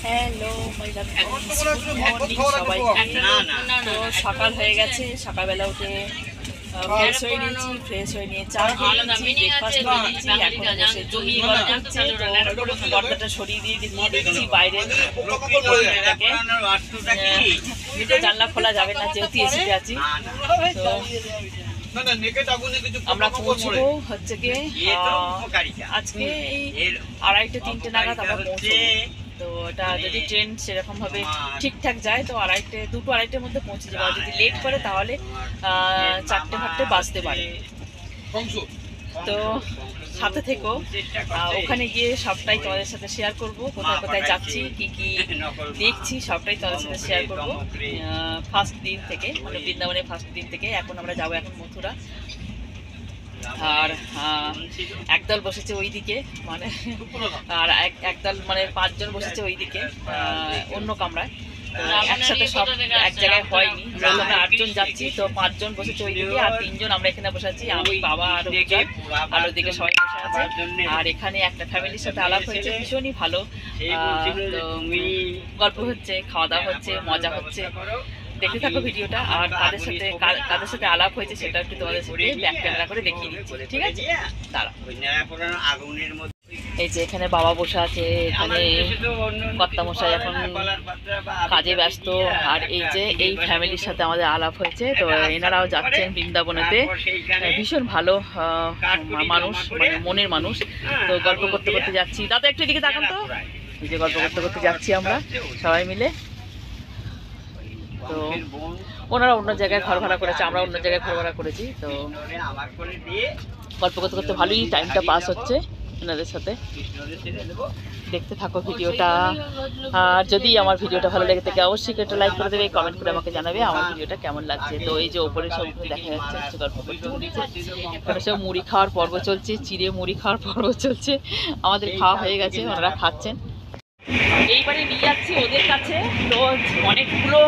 Hello সবাই, তো সকাল হয়ে গেছে। সকালবেলা উঠে ফ্রেশ হয়ে নিয়েছি, ফ্রেশ হয়ে নিয়ে চা ব্রেকফাস্ট করে নিয়েছি। এখন বসে জমি গল্প হচ্ছে, তো পর্দাটা সরিয়ে দিয়ে দেখছি বাইরে জানলা খোলা যাবে না, যেহেতু এসিতে আছি। তো আমরা পৌঁছবো হচ্ছে গিয়ে আজকে এই 2:30-3টে নাগাদ আমরা পৌঁছবো। তো এটা যদি ট্রেন সেরকম ভাবে ঠিকঠাক যায় তো 2-2:30টার মধ্যে পৌঁছে যাবো। আর যদি লেট করে তাহলে 4-5টে বাজতে পারে। তো সাথে থেকো, ওখানে গিয়ে সবটাই তোমাদের সাথে শেয়ার করব। কোথায় কোথায় যাচ্ছি, কি কি দেখছি, সবটাই তোমাদের সাথে শেয়ার করব। ফার্স্ট দিন থেকে, মানে বৃন্দাবনের ফার্স্ট দিন থেকে। এখন আমরা যাবো এখন মথুরা। আর একদল বসেছে ওইদিকে, মানে আর একদল মানে 5জন বসেছে ওইদিকে অন্য কামরায়। একসাথে সব এক জায়গায় হয়নি, যেহেতু আমরা 8জন যাচ্ছি। তো 5জন বসেছে ওইদিকে আর 3জন আমরা এখানে বসে আছি, আমি, বাবা আর আর ওইদিকে সবাই বসে আছে। আর এখানে একটা ফ্যামিলির সাথে আলাপ হয়েছে, ভীষণই ভালো। তো গল্প হচ্ছে, খাওয়া দাওয়া হচ্ছে, মজা হচ্ছে। দেখতে থাকো ভিডিওটা। আর কাদের সাথে আলাপ হয়েছে সেটা একটু তোমাদের সাথে ব্যাক ক্যামেরা করে দেখিয়ে দিচ্ছি, ঠিক আছে? দাঁড়া। এই যে এখানে বাবা বসে আছে, এখানে কর্তামশাই এখন কাজে ব্যস্ত। আর এই যে এই ফ্যামিলির সাথে আমাদের আলাপ হয়েছে, তো এনারাও যাচ্ছেন বৃন্দাবনেতে। ভীষণ ভালো মানুষ, মানে মনের মানুষ। তো গল্প করতে করতে যাচ্ছি। দাদা একটু এদিকে তাকান তো। এই যে গল্প করতে করতে যাচ্ছি আমরা সবাই মিলে। তো ওনারা অন্য জায়গায় ঘর ভাড়া করেছে, আমরা অন্য জায়গায় ঘর ভাড়া করেছি। তো গল্প করতে করতে ভালোই টাইমটা পাস হচ্ছে ওনাদের সাথে। দেখতে থাকো ভিডিওটা। আর যদি আমার ভিডিওটা ভালো লেগে থাকে অবশ্যই একটা লাইক করে দেবে, কমেন্ট করে আমাকে জানাবে আমার ভিডিওটা কেমন লাগছে। তো এই যে ওপরে সব দেখা যাচ্ছে গল্প করতে হচ্ছে, ওখানে সব মুড়ি খাওয়ার পর্ব চলছে, চিড়ে মুড়ি খাওয়ার পর্ব চলছে। আমাদের খাওয়া হয়ে গেছে, ওনারা খাচ্ছেন। এইবারে নিয়ে যাচ্ছি ওদের কাছে। তো অনেকগুলো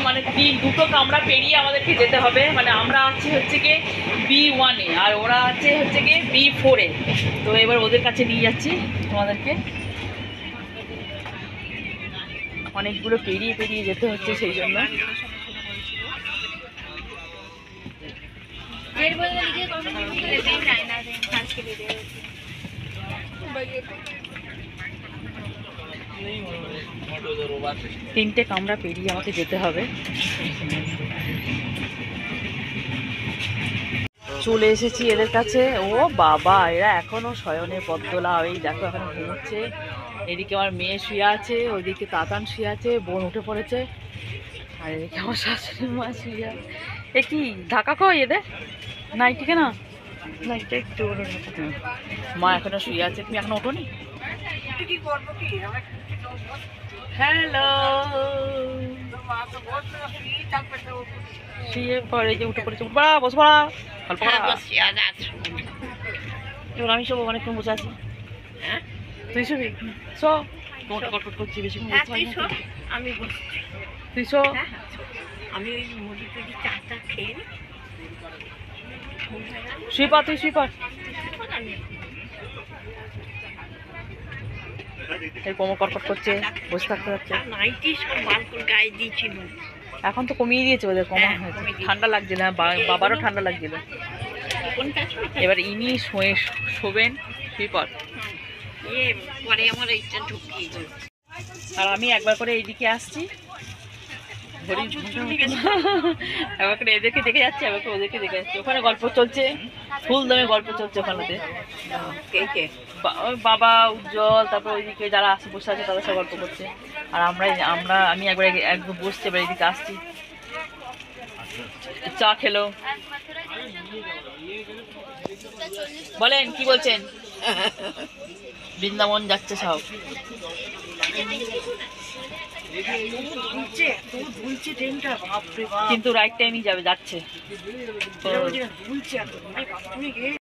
মানে 2টো কামরা পেরিয়ে আমাদেরকে যেতে হবে। মানে আমরা আছি হচ্ছে গিয়ে B1-এ আর ওরা আছে হচ্ছে গিয়ে B4-এ। তো এবার ওদের কাছে নিয়ে যাচ্ছি তোমাদেরকে। অনেকগুলো পেরিয়ে পেরিয়ে যেতে হচ্ছে, সেই জন্য। তিনটে কামরা পেরিয়ে আমাকে যেতে হবে। চলে এসেছি এদের কাছে। ও বাবা, এরা এখনো শয়নে পদ্মলা। ওই দেখো এখনো ঘুমোচ্ছে। এদিকে আমার মেয়ে শুয়ে আছে, ওইদিকে তাতান শুয়ে আছে, বোন উঠে পড়েছে। আর এদিকে আমার শাশুড়ি মা শুয়ে আছে। এ কি ঢাকা কই এদের নাইটিকে না, নাইটটা একটু মা এখনো শুয়ে আছে। তুমি এখনো ওঠোনি? হ্যালো, শুয়ে পড়ে যে উঠে পড়েছে। উঠবা, বসবা, অল্প এবার আমি সব অনেকক্ষণ বসে আছি। তুই শুবি? তোমাকে কটকট করছি বেশি। আমি তুই আমি ওই মুড়ি টুড়ি চাটা খেয়ে শুয়ে পা, তুই শুয়ে পা। কোমর কটকট করছে, বসে থাকতে যাচ্ছে। এখন তো কমিয়ে দিয়েছে ওদের, কমা হয়েছে। ঠান্ডা লাগছিল, বাবারও ঠান্ডা লাগছিল। এবার ইনি শোবেন, শুয়ে পর। আর আমি একবার করে এইদিকে আসছি, একবার করে এদেরকে দেখে যাচ্ছি, একবার করে ওদেরকে দেখে যাচ্ছি। ওখানে গল্প চলছে, ফুল দমে গল্প চলছে ওখানেতে। বাবা, উজ্জ্বল, তারপর ওইদিকে যারা আসে বসে আছে তাদের সাথে গল্প করছে। আর আমি একবার বসছি, এবার এইদিকে আসছি। চা খেলো। বলেন কি বলছেন? বৃন্দাবন যাচ্ছে সব। কিন্তু রাইট টাইমই যাচ্ছে।